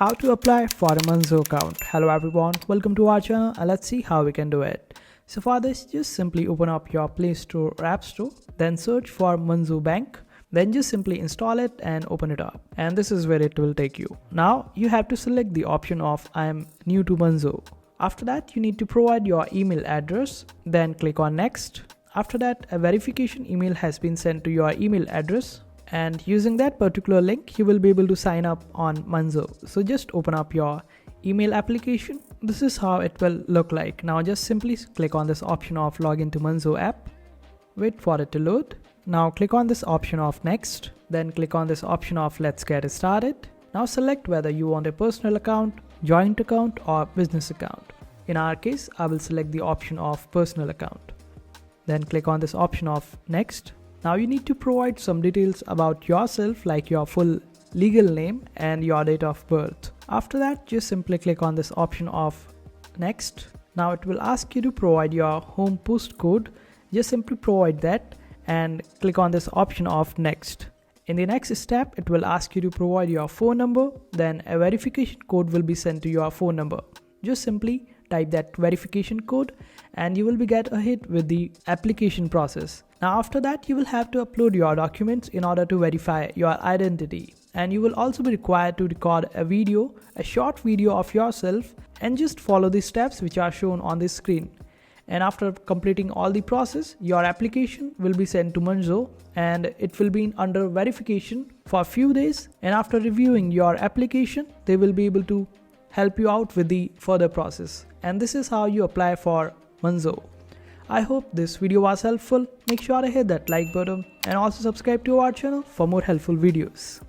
How to apply for a Monzo account. Hello everyone, welcome to our channel and let's see how we can do it. So for this, just simply open up your Play Store or App Store, then search for Monzo Bank, then just simply install it and open it up. And this is where it will take you. Now you have to select the option of I am new to Monzo. After that, you need to provide your email address, then click on next. After that, a verification email has been sent to your email address. And using that particular link, you will be able to sign up on Monzo. So just open up your email application. This is how it will look like. Now just simply click on this option of login to Monzo app. Wait for it to load. Now click on this option of next. Then click on this option of let's get started. Now select whether you want a personal account, joint account or business account. In our case, I will select the option of personal account. Then click on this option of next. Now you need to provide some details about yourself like your full legal name and your date of birth. After that, just simply click on this option of next. Now it will ask you to provide your home postcode. Just simply provide that and click on this option of next. In the next step, it will ask you to provide your phone number. Then a verification code will be sent to your phone number. Just simply type that verification code and you will be get ahead with the application process. Now after that, you will have to upload your documents in order to verify your identity. And you will also be required to record a short video of yourself and just follow the steps which are shown on this screen. And after completing all the process, your application will be sent to Monzo and it will be under verification for a few days. And after reviewing your application, they will be able to help you out with the further process. And this is how you apply for Monzo. I hope this video was helpful. Make sure to hit that like button and also subscribe to our channel for more helpful videos.